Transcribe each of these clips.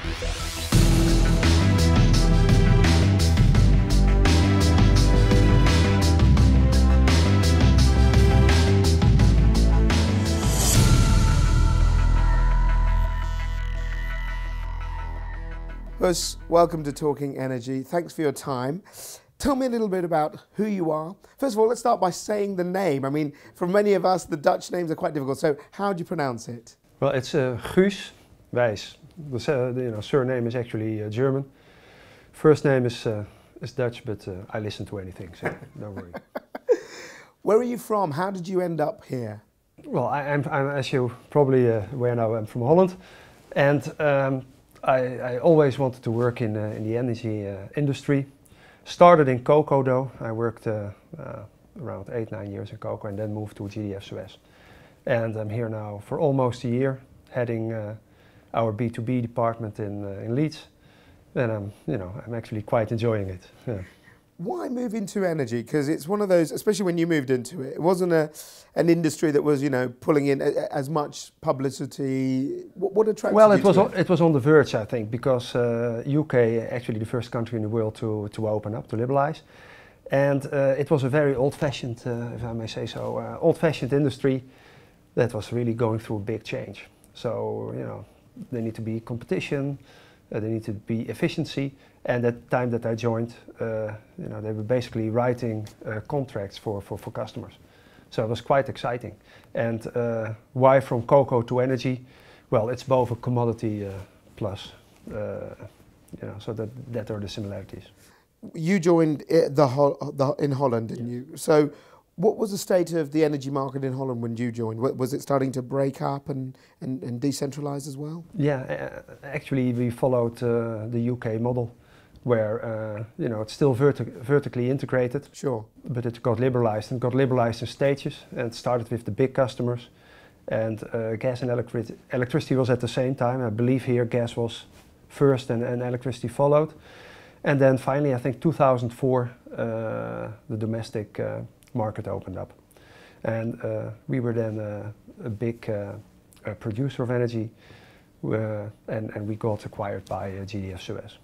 Guus, welcome to Talking Energy. Thanks for your time. Tell me a little bit about who you are. First of all, let's start by saying the name. I mean, for many of us, the Dutch names are quite difficult. So how do you pronounce it? Well, it's Guus Weiss. The surname is actually German. First name is Dutch, but I listen to anything, so don't worry. Where are you from? How did you end up here? Well, I'm as you probably aware now, I'm from Holland, and I always wanted to work in the energy industry. Started in cocoa though. I worked around 8-9 years in cocoa and then moved to GDF SUEZ. And I'm here now for almost a year, heading our B2B department in Leeds. And I'm actually quite enjoying it. Yeah. Why move into energy? Because it's one of those, especially when you moved into it, it wasn't an industry that was, pulling in as much publicity. What attracted you to it? It was on the verge, I think, because UK actually the first country in the world to open up, to liberalize. And it was a very old-fashioned, if I may say so, old-fashioned industry that was really going through a big change. So, there need to be competition, there need to be efficiency. And at the time that I joined, they were basically writing contracts for customers. So it was quite exciting. And why from cocoa to energy? Well, it's both a commodity plus, so that are the similarities. You joined in Holland, didn't you? So what was the state of the energy market in Holland when you joined? Was it starting to break up and decentralize as well? Yeah, actually we followed the UK model, where it's still vertically integrated. Sure. But it got liberalized in stages, and started with the big customers. And gas and electricity was at the same time. I believe here gas was first and electricity followed. And then finally, I think 2004, the domestic market opened up. And we were then a big producer of energy, and we got acquired by GDF SUEZ.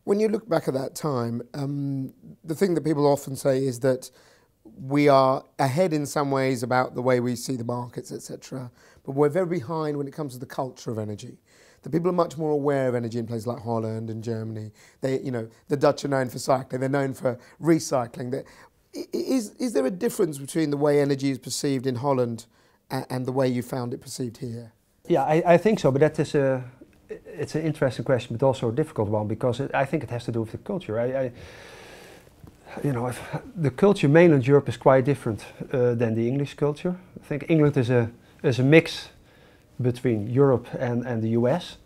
When you look back at that time, the thing that people often say is that we are ahead in some ways about the way we see the markets, etc. But we're very behind when it comes to the culture of energy. The people are much more aware of energy in places like Holland and Germany. The Dutch are known for cycling, they're known for recycling. Is there a difference between the way energy is perceived in Holland and the way you found it perceived here? Yeah, I think so, but that is it's an interesting question, but also a difficult one, because I think it has to do with the culture. The culture in mainland Europe is quite different than the English culture. I think England is a mix between Europe and the US.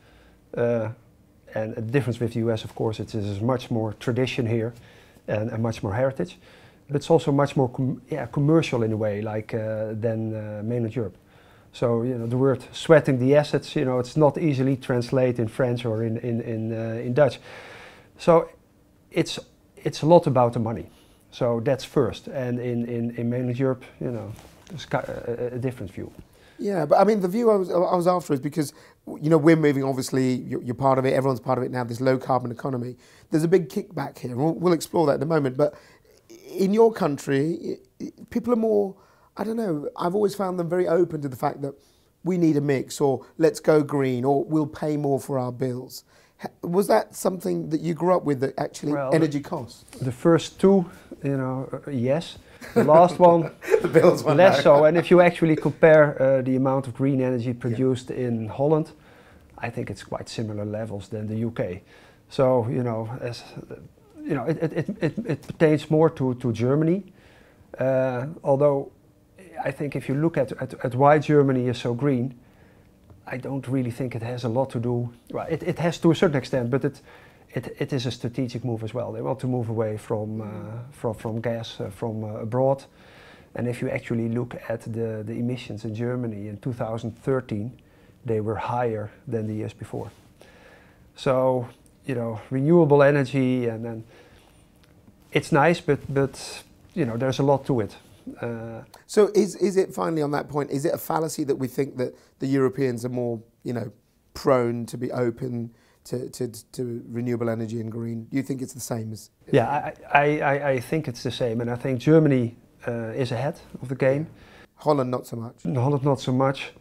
And the difference with the US, of course, it is much more tradition here and much more heritage. But it's also much more commercial in a way, like than mainland Europe. So the word sweating the assets, it's not easily translated in French or in Dutch. So it's a lot about the money. So that's first. And in mainland Europe, there's a different view. Yeah, but I mean, the view I was after is because, we're moving, obviously, you're part of it, everyone's part of it now, this low carbon economy. There's a big kickback here, and we'll explore that in a moment. But in your country, people are more, I don't know, I've always found them very open to the fact that we need a mix, or let's go green, or we'll pay more for our bills. Was that something that you grew up with, that actually energy costs? The first two, yes. The last one, the bills less so. And if you actually compare the amount of green energy produced in Holland, I think it's quite similar levels than the UK. So, it pertains more to Germany. Although I think if you look at why Germany is so green, I don't really think it has a lot to do. Well, it has to a certain extent, but it is a strategic move as well. They want to move away from gas from abroad. And if you actually look at the emissions in Germany in 2013, they were higher than the years before. So, renewable energy, and then it's nice, but there's a lot to it. So is it, finally on that point, is it a fallacy that we think that the Europeans are more, prone to be open to renewable energy and green? Do you think it's the same as? Yeah, I think it's the same, and I think Germany is ahead of the game. Holland not so much. Holland not so much.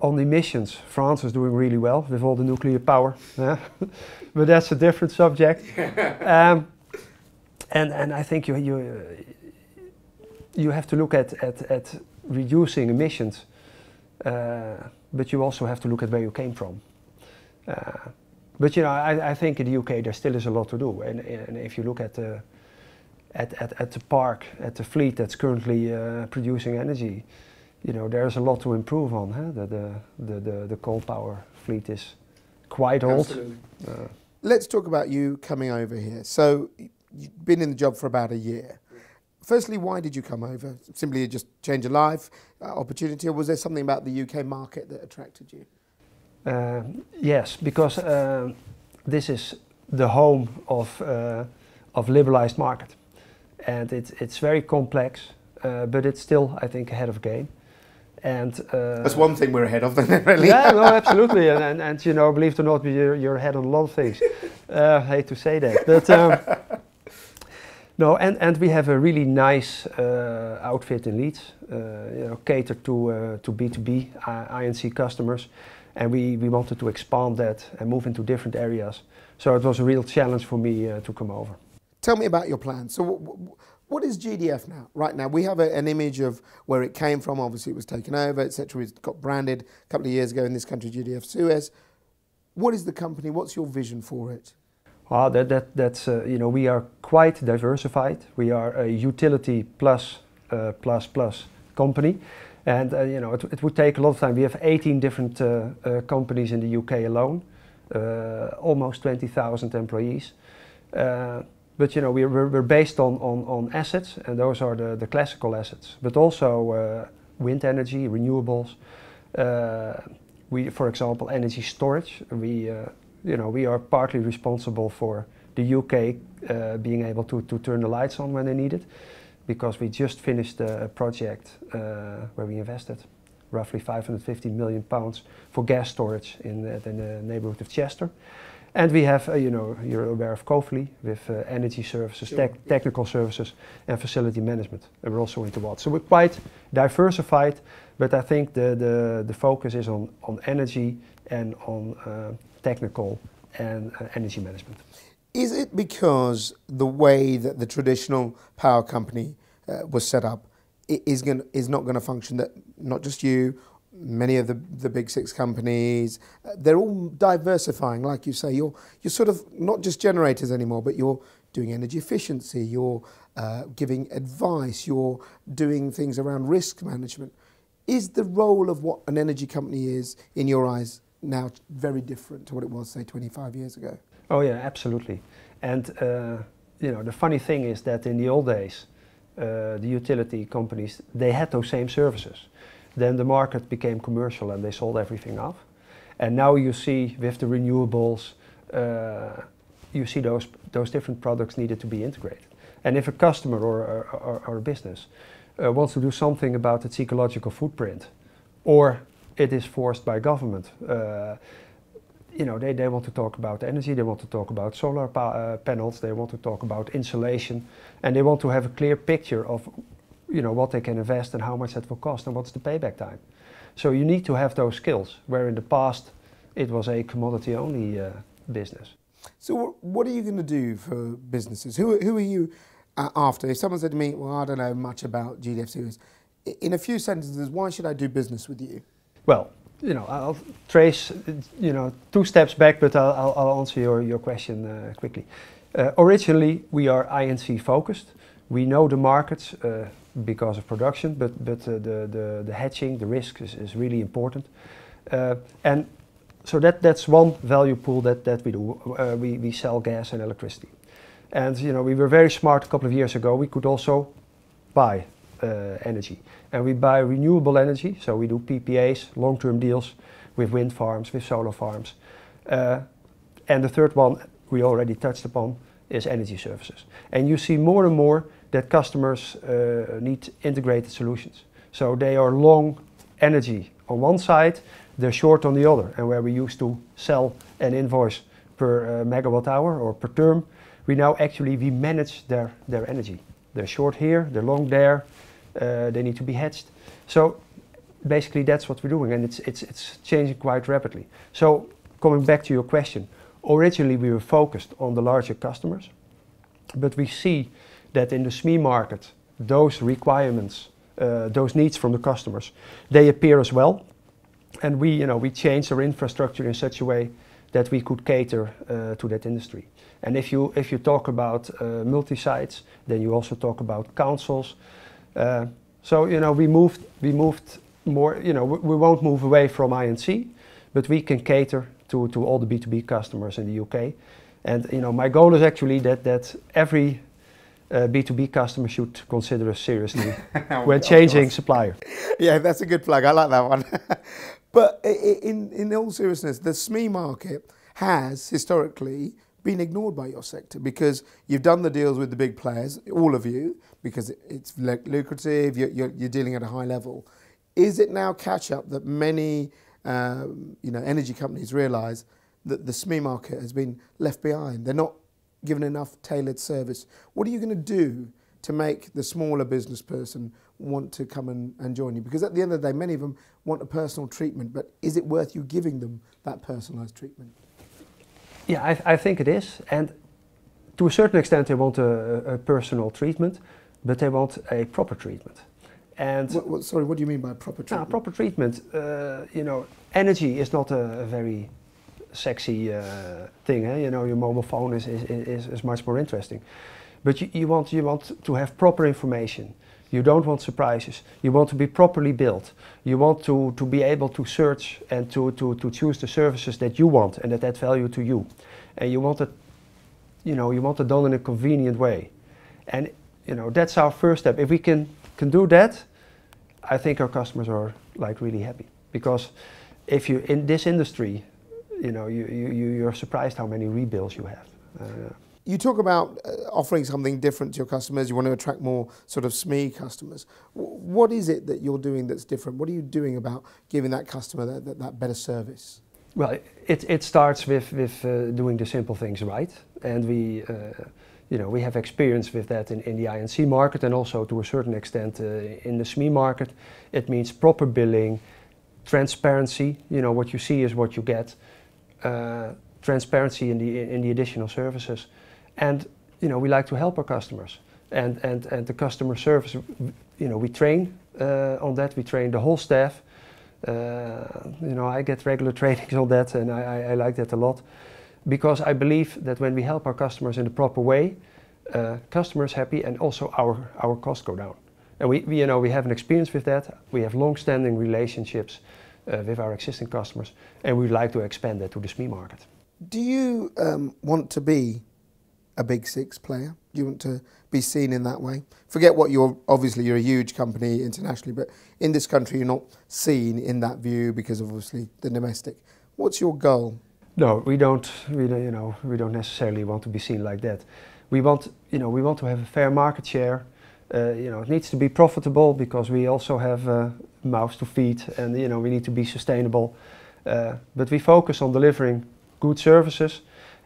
On emissions, France is doing really well with all the nuclear power, but that's a different subject. And I think you have to look at reducing emissions, but you also have to look at where you came from. But you know, I think in the UK there still is a lot to do, and if you look at the park, at the fleet that's currently producing energy, you know, there's a lot to improve on. The coal power fleet is quite old. Let's talk about you coming over here. So you've been in the job for about a year. Firstly, why did you come over? Simply just change of life, opportunity, or was there something about the UK market that attracted you? Yes, because this is the home of liberalized market, and it's very complex, but it's still, I think, ahead of game. And that's one thing we're ahead of, then, really. Yeah, no, absolutely, and you know, believe it or not, you're ahead on a lot of things. I hate to say that, but no, and we have a really nice outfit in Leeds, you know, catered to B2B INC customers, and we wanted to expand that and move into different areas. So it was a real challenge for me to come over. Tell me about your plan. So what is GDF now? Right now, we have an image of where it came from. Obviously, it was taken over, etc. It got branded a couple of years ago in this country, GDF SUEZ. What is the company? What's your vision for it? That's you know, we are quite diversified. We are a utility plus company, and you know, it would take a lot of time. We have 18 different companies in the UK alone, almost 20,000 employees. But you know, we're based on assets, and those are the classical assets, but also wind energy, renewables. For example, energy storage. You know, we are partly responsible for the UK being able to turn the lights on when they need it, because we just finished a project where we invested roughly £550 million for gas storage in the neighbourhood of Chester. And we have, you know, you're aware of Kofli with energy services, technical services and facility management. And we're also into water. So we're quite diversified, but I think the focus is on energy and on technical and energy management. Is it because the way that the traditional power company was set up is not going to function, that not just you, many of the big six companies, they're all diversifying, like you say. You're sort of not just generators anymore, but you're doing energy efficiency, you're giving advice, you're doing things around risk management. Is the role of what an energy company is, in your eyes, now very different to what it was, say, 25 years ago? Oh yeah, absolutely. And you know, the funny thing is that in the old days, the utility companies, they had those same services. Then the market became commercial and they sold everything off. And now you see with the renewables, you see those different products needed to be integrated. And if a customer or a business wants to do something about its ecological footprint, or it is forced by government, you know, they want to talk about energy, they want to talk about solar panels, they want to talk about insulation, and they want to have a clear picture of, you know, what they can invest and how much that will cost and what's the payback time. So you need to have those skills, where in the past it was a commodity-only business. So what are you going to do for businesses? Who are you after? If someone said to me, well, I don't know much about GDF SUEZ, in a few sentences, why should I do business with you? Well, you know, I'll trace, you know, 2 steps back, but I'll answer your question quickly. Originally, we are INC focused. We know the markets because of production, but the hedging, the risk is really important. And so that's one value pool that we do. We sell gas and electricity. And you know, we were very smart a couple of years ago. We could also buy energy. And we buy renewable energy, so we do PPAs, long-term deals with wind farms, with solar farms. And the third one we already touched upon is energy services. And you see more and more that customers need integrated solutions. So they are long energy on one side, they're short on the other. And where we used to sell an invoice per megawatt hour or per term, we now actually we manage their energy. They're short here, they're long there, they need to be hedged. So basically that's what we're doing, and it's changing quite rapidly. So coming back to your question, originally we were focused on the larger customers, but we see that in the SME market, those requirements, those needs from the customers, they appear as well. And we changed our infrastructure in such a way that we could cater to that industry. And if you talk about multi-sites, then you also talk about councils. So we moved more. We won't move away from I&C, but we can cater to all the B2B customers in the UK. And my goal is actually that every B2B customer should consider us seriously when changing supplier. Yeah, that's a good plug. I like that one. But in all seriousness, the SME market has historically been ignored by your sector because you've done the deals with the big players, all of you, because it's lucrative, you're dealing at a high level. Is it now catch up that many energy companies realise that the SME market has been left behind? They're not given enough tailored service. What are you going to do to make the smaller business person want to come and join you? Because at the end of the day, many of them want a personal treatment, but is it worth you giving them that personalised treatment? Yeah, I think it is. And to a certain extent, they want a personal treatment, but they want a proper treatment. And sorry, what do you mean by proper treatment? Proper treatment, energy is not a very sexy thing. Your mobile phone is much more interesting. But you want to have proper information. You don't want surprises. You want to be properly built. You want to be able to search and to choose the services that you want and that add value to you. And you want it, done in a convenient way. And that's our first step. If we can do that, I think our customers are really happy. Because if you in this industry, you're surprised how many rebills you have. You talk about offering something different to your customers. You want to attract more sort of SME customers. What is it that you're doing that's different? What are you doing about giving that customer that better service? Well, it starts with doing the simple things right, and we have experience with that in the I&C market, and also to a certain extent in the SME market. It means proper billing, transparency. What you see is what you get. Transparency in the additional services. And we like to help our customers, and the customer service. We train on that. We train the whole staff. I get regular trainings on that, and I like that a lot, because I believe that when we help our customers in the proper way, customers happy, and also our costs go down. And we have an experience with that. We have long-standing relationships with our existing customers, and we'd like to expand that to the SME market. Do you want to be a big six player? Do you want to be seen in that way? Forget what obviously you're a huge company internationally, but in this country you're not seen in that view because of obviously the domestic. What's your goal? No, we don't necessarily want to be seen like that. We want to have a fair market share. It needs to be profitable because we also have mouths to feed, and we need to be sustainable. But we focus on delivering good services,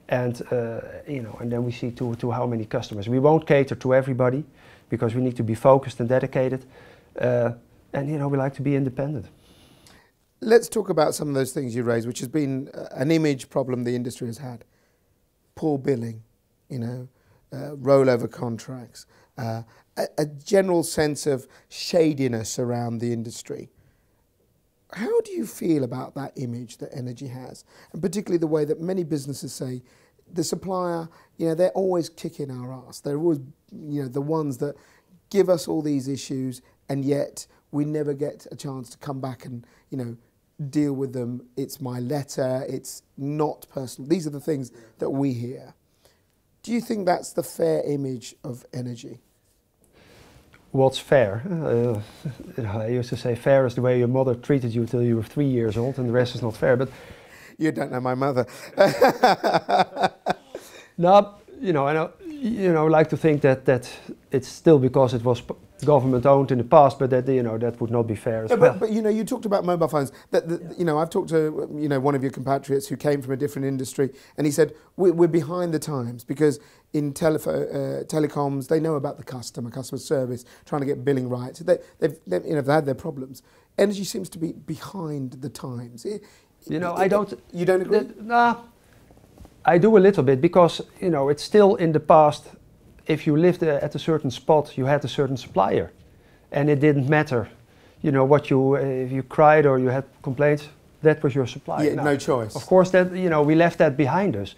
and then we see to how many customers. We won't cater to everybody because we need to be focused and dedicated, and we like to be independent. Let's talk about some of those things you raised, which has been an image problem the industry has had. Poor billing, rollover contracts, a general sense of shadiness around the industry. How do you feel about that image that energy has? And particularly the way that many businesses say, the supplier, they're always kicking our ass. They're always, the ones that give us all these issues, and yet we never get a chance to come back and, deal with them. It's my letter, it's not personal. These are the things that we hear. Do you think that's the fair image of energy? What's fair? I used to say fair is the way your mother treated you till you were 3 years old, and the rest is not fair. But you don't know my mother. No, I like to think that it's still because it was government owned in the past, but that, you know, that would not be fair as well. But you know, you talked about mobile phones. You know, I've talked to, you know, one of your compatriots who came from a different industry, and he said we're behind the times because in telecoms they know about the customer service, trying to get billing right. So they've you know, they've had their problems. Energy seems to be behind the times. You know, You don't agree? Nah, I do a little bit because, you know, it's still in the past. If you lived at a certain spot, you had a certain supplier, and it didn't matter, you know, what you if you cried or you had complaints, that was your supplier. Yeah, no choice. Of course, that, you know, we left that behind us,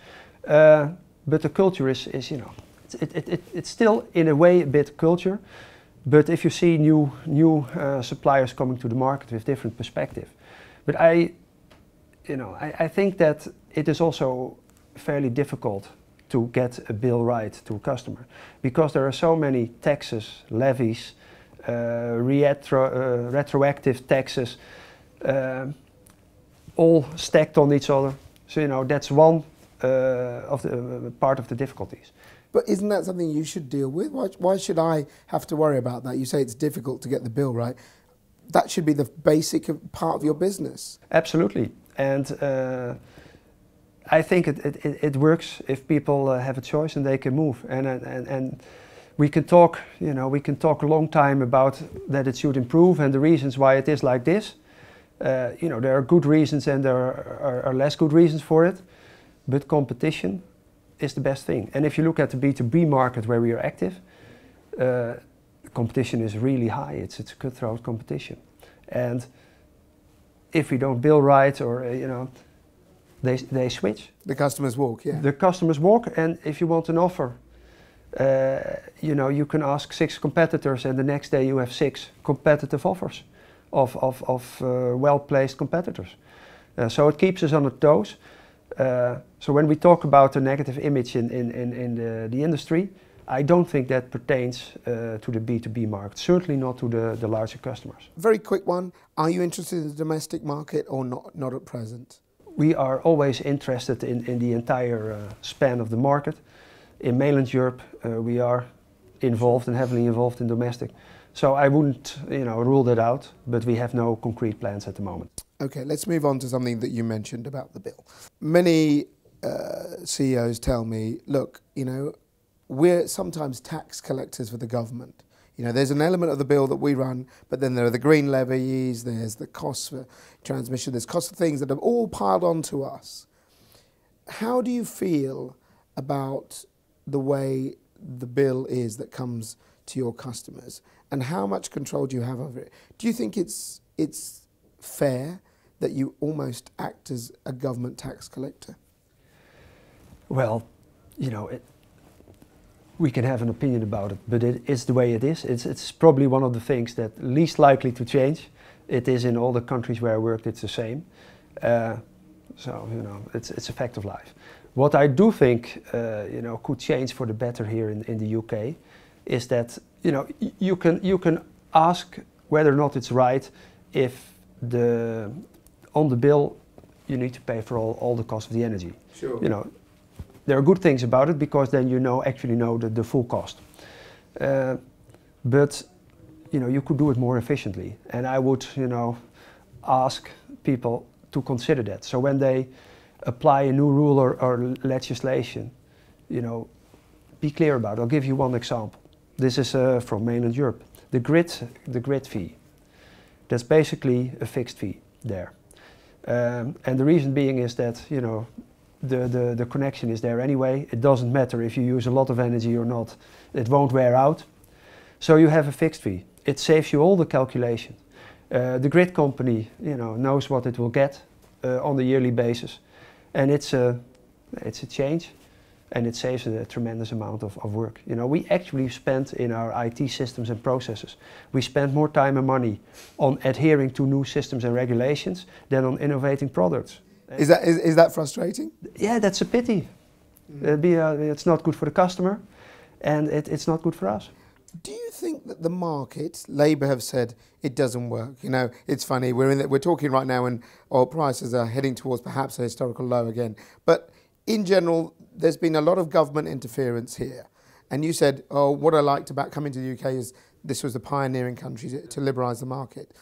but the culture is you know, it's still in a way a bit culture, but if you see new suppliers coming to the market with different perspective, but I think that it is also fairly difficult to get a bill right to a customer, because there are so many taxes, levies, retroactive taxes, all stacked on each other. So, you know, that's one of the part of the difficulties. But isn't that something you should deal with? Why should I have to worry about that? You say it's difficult to get the bill right. That should be the basic part of your business. Absolutely, and I think it works if people have a choice and they can move. And we can talk, you know, we can talk a long time about that it should improve and the reasons why it is like this. You know, there are good reasons and there are less good reasons for it, but competition is the best thing. And if you look at the B2B market where we are active, competition is really high. It's a cutthroat competition. And if we don't bill right, or, you know, they switch. The customers walk, yeah. The customers walk, and if you want an offer, you know, you can ask 6 competitors, and the next day you have 6 competitive offers of well-placed competitors. So it keeps us on our toes. So when we talk about a negative image in the industry, I don't think that pertains to the B2B market, certainly not to the larger customers. Very quick one. Are you interested in the domestic market or not at present? We are always interested in the entire span of the market. In mainland Europe, we are involved and heavily involved in domestic. So I wouldn't, you know, rule that out, but we have no concrete plans at the moment. Okay, let's move on to something that you mentioned about the bill. Many CEOs tell me, look, you know, we're sometimes tax collectors for the government. You know, there's an element of the bill that we run, but then there are the green levies, there's the costs for transmission, there's costs of things that are all piled onto us. How do you feel about the way the bill is that comes to your customers, and how much control do you have over it? Do you think it's fair that you almost act as a government tax collector? Well, you know, we can have an opinion about it, but it is the way it is. It's probably one of the things that least likely to change. It is in all the countries where I worked, it's the same. So, you know, it's a fact of life. What I do think, you know, could change for the better here in the UK is that, you know, you can ask whether or not it's right if on the bill you need to pay for all the cost of the energy. Sure. You know, there are good things about it because then you actually know the full cost. But, you know, you could do it more efficiently, and I would, you know, ask people to consider that. So when they apply a new rule or legislation, you know, be clear about it. I'll give you one example. This is from mainland Europe. The grid fee. That's basically a fixed fee there. And the reason being is that, you know, the connection is there anyway. It doesn't matter if you use a lot of energy or not. It won't wear out. So you have a fixed fee. It saves you all the calculations. The grid company, you know, knows what it will get on a yearly basis, and it's a change, and it saves a tremendous amount of work. You know, we actually spend in our IT systems and processes, we spend more time and money on adhering to new systems and regulations than on innovating products. Is that frustrating? Yeah, that's a pity. It's not good for the customer, and it's not good for us. Do you think that the market, Labour have said it doesn't work? You know, it's funny, we're talking right now and oil prices are heading towards perhaps a historical low again. But in general, there's been a lot of government interference here. And you said, oh, what I liked about coming to the UK is this was the pioneering country to liberalise the market.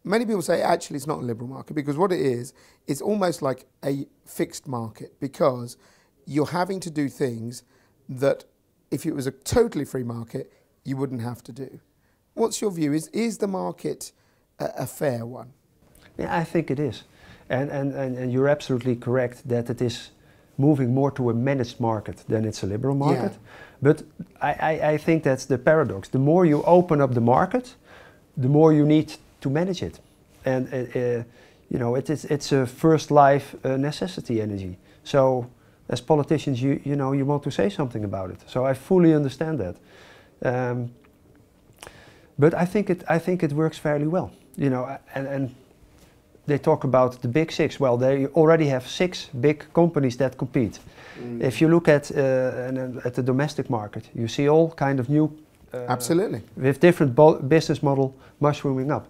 Many people say actually it's not a liberal market, because what it is, it's almost like a fixed market, because you're having to do things that if it was a totally free market, you wouldn't have to do. What's your view? Is the market a fair one? Yeah, I think it is. And you're absolutely correct that it is moving more to a managed market than it's a liberal market. Yeah. But I think that's the paradox. The more you open up the market, the more you need to manage it. And you know, it's a first life necessity energy. So as politicians, you know, you want to say something about it. So I fully understand that. But I think it works fairly well. You know, and they talk about the big six. Well, they already have 6 big companies that compete. Mm. If you look at the domestic market, you see all kind of new, absolutely, with different business model mushrooming up.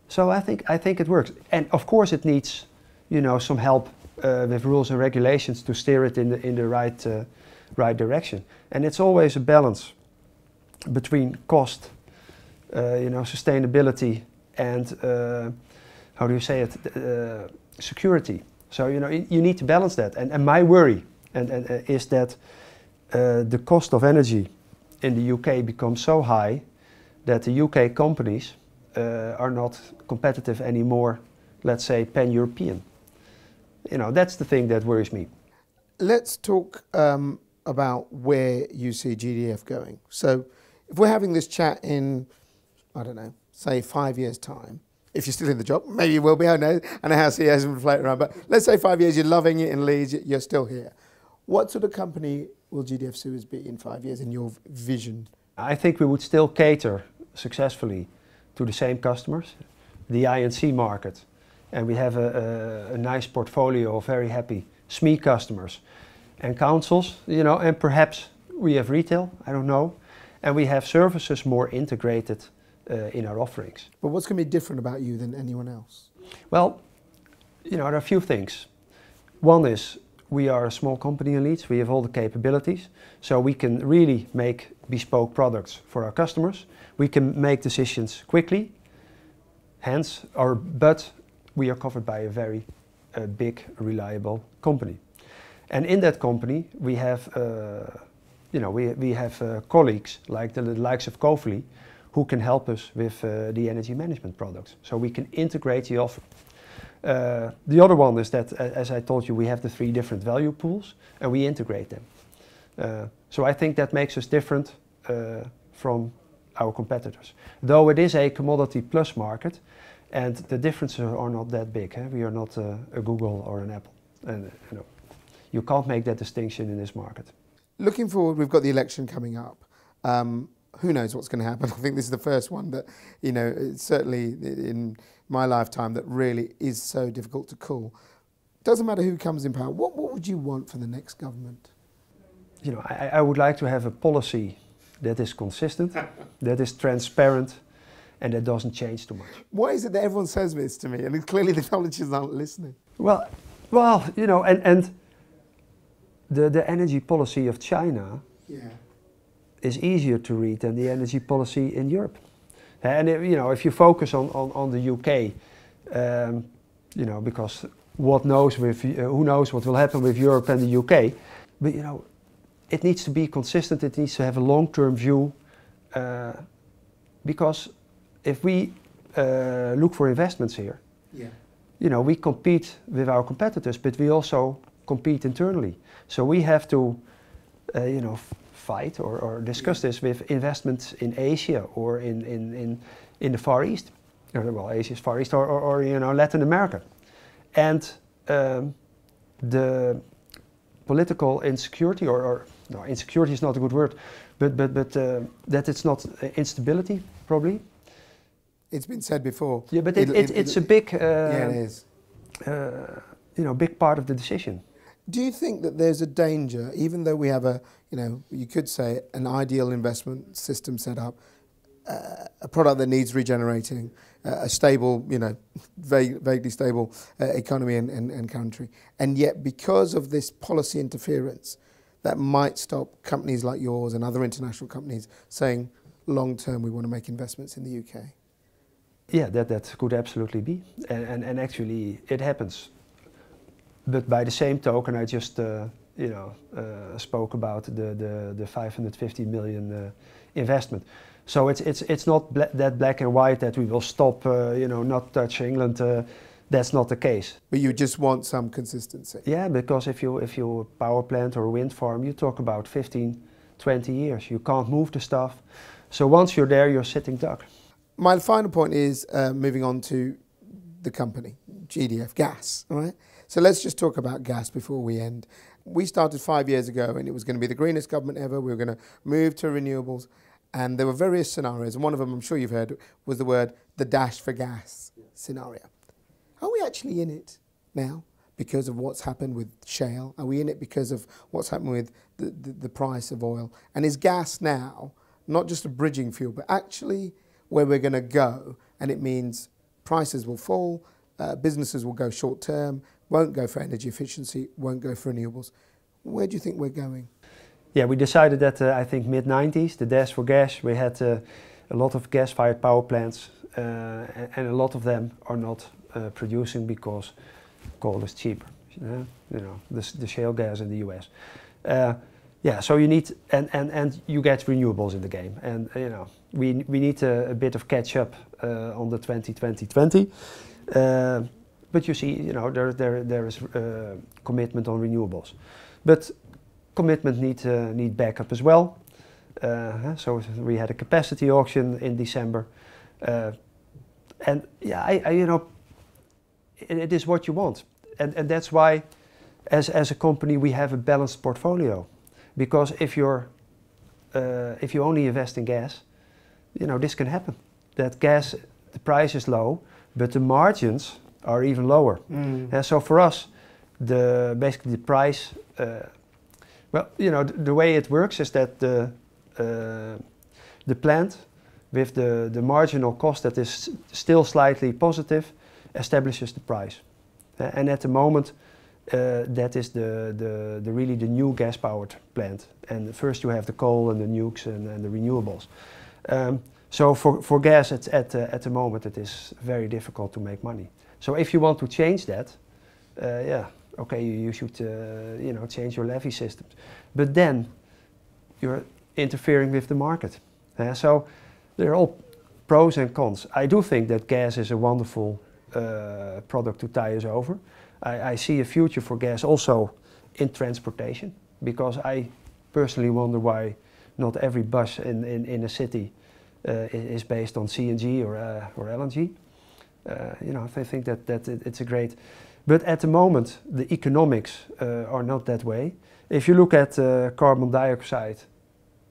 So I think it works, and of course it needs, you know, some help with rules and regulations to steer it in the right direction. And it's always a balance between cost, you know, sustainability, and how do you say it, security. So you know, you need to balance that. And my worry is that the cost of energy in the UK becomes so high that the UK companies are not competitive anymore, let's say pan-European. You know, that's the thing that worries me. Let's talk about where you see GDF going. So if we're having this chat in, I don't know, say 5 years' time, if you're still in the job, maybe you will be, I know how CEOs will float around, but let's say 5 years, you're loving it in Leeds, you're still here. What sort of company will GDF SUEZ be in 5 years in your vision? I think we would still cater successfully to the same customers, the I&C market, and we have a nice portfolio of very happy SME customers and councils, you know, and perhaps we have retail, I don't know, and we have services more integrated in our offerings. But what's going to be different about you than anyone else? Well, you know, there are a few things. One is we are a small company in Leeds, we have all the capabilities, so we can really make bespoke products for our customers. We can make decisions quickly, hence but we are covered by a very big, reliable company. And in that company we have, you know, we have colleagues like the likes of Kofli, who can help us with the energy management products. So we can integrate the offer. The other one is that, as I told you, we have the 3 different value pools and we integrate them. So I think that makes us different from our competitors. Though it is a commodity plus market and the differences are not that big. We are not a Google or an Apple. And you know, you can't make that distinction in this market. Looking forward, we've got the election coming up. Who knows what's going to happen? I think this is the first one that, you know, certainly in my lifetime that really is so difficult to call. Doesn't matter who comes in power. What would you want for the next government? You know, I would like to have a policy that is consistent, that is transparent, and that doesn't change too much. Why is it that everyone says this to me, and clearly the politicians aren't listening? Well, you know, and the energy policy of China. Yeah. Is easier to read than the energy policy in Europe. And you know, if you focus on the UK, you know, because who knows what will happen with Europe and the UK, but you know, it needs to be consistent, it needs to have a long-term view, because if we look for investments here, yeah, you know, we compete with our competitors, but we also compete internally. So we have to, you know, fight or discuss this with investments in Asia or in the Far East. Well, Asia is Far East or you know, Latin America. And the political insecurity, or no, insecurity is not a good word, but that it's not instability, probably. It's been said before. Yeah, but it's a big, yeah, it is. You know, big part of the decision. Do you think that there's a danger, even though we have a, you know, you could say an ideal investment system set up, a product that needs regenerating, a stable, you know, vaguely stable economy and country, and yet because of this policy interference, that might stop companies like yours and other international companies saying, long term we want to make investments in the UK? Yeah, that could absolutely be, and actually it happens. But by the same token, I just spoke about the 550 million investment. So it's not that black and white that we will stop, not touch England. That's not the case. But you just want some consistency. Yeah, because if you power plant or a wind farm, you talk about 15, 20 years. You can't move the stuff. So once you're there, you're sitting duck. My final point is moving on to the company, GDF Gas, all right? So let's just talk about gas before we end. We started 5 years ago and it was going to be the greenest government ever. We were going to move to renewables and there were various scenarios. And one of them, I'm sure you've heard, was the dash for gas scenario. Are we actually in it now because of what's happened with shale? Are we in it because of what's happened with the price of oil? And is gas now not just a bridging fuel, but actually where we're going to go? And it means prices will fall, businesses will go short term, won't go for energy efficiency, won't go for renewables. Where do you think we're going? Yeah, we decided that I think mid-90s, the dash for gas, we had a lot of gas-fired power plants and a lot of them are not producing because coal is cheaper, the shale gas in the US. Yeah, so you need, and you get renewables in the game, and we need a bit of catch up on the 2020. But you see, there is commitment on renewables, but commitment need backup as well. So we had a capacity auction in December, and yeah, it is what you want, and that's why, as a company, we have a balanced portfolio, because if you only invest in gas, this can happen. That gas, the price is low, but the margins are even lower. And so for us, basically the price, the way it works is that the plant with the marginal cost that is still slightly positive establishes the price. And at the moment, that is really the new gas-powered plant. And first you have the coal and the nukes and the renewables. So for gas, at the moment, it is very difficult to make money. So if you want to change that, you should change your levy systems. But then you're interfering with the market. So there are all pros and cons. I do think that gas is a wonderful product to tie us over. I see a future for gas also in transportation, because I personally wonder why not every bus in a city is based on CNG or LNG. I think that it's a great, but at the moment the economics are not that way. If you look at carbon dioxide,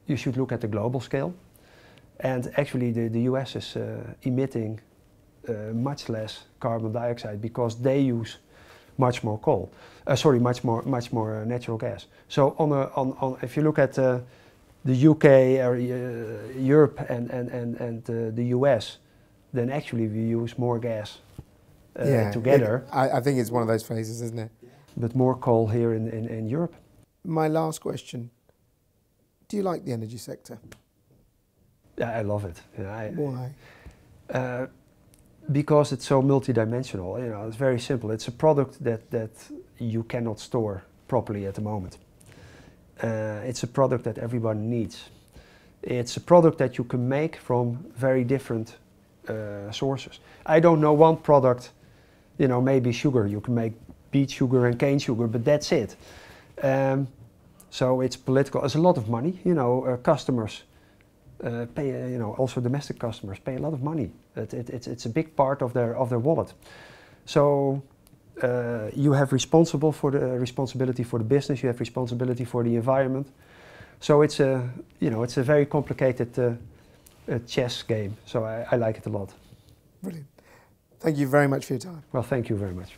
you should look at the global scale, and actually the US is emitting much less carbon dioxide because they use much more coal. Much more natural gas. So if you look at the UK or Europe and the US, then actually we use more gas together. I think it's one of those phases, isn't it? But more coal here in Europe. My last question, do you like the energy sector? Yeah, I love it. Why? Because it's so multidimensional. It's very simple. It's a product that you cannot store properly at the moment. It's a product that everybody needs. It's a product that you can make from very different sources. I don't know one product, maybe sugar. You can make beet sugar and cane sugar, but that's it. So it's political. It's a lot of money. Customers pay. Also domestic customers pay a lot of money. It's a big part of their wallet. So you have responsibility for the business. You have responsibility for the environment. So it's a very complicated chess game. So I like it a lot. Brilliant. Thank you very much for your time. Well, thank you very much.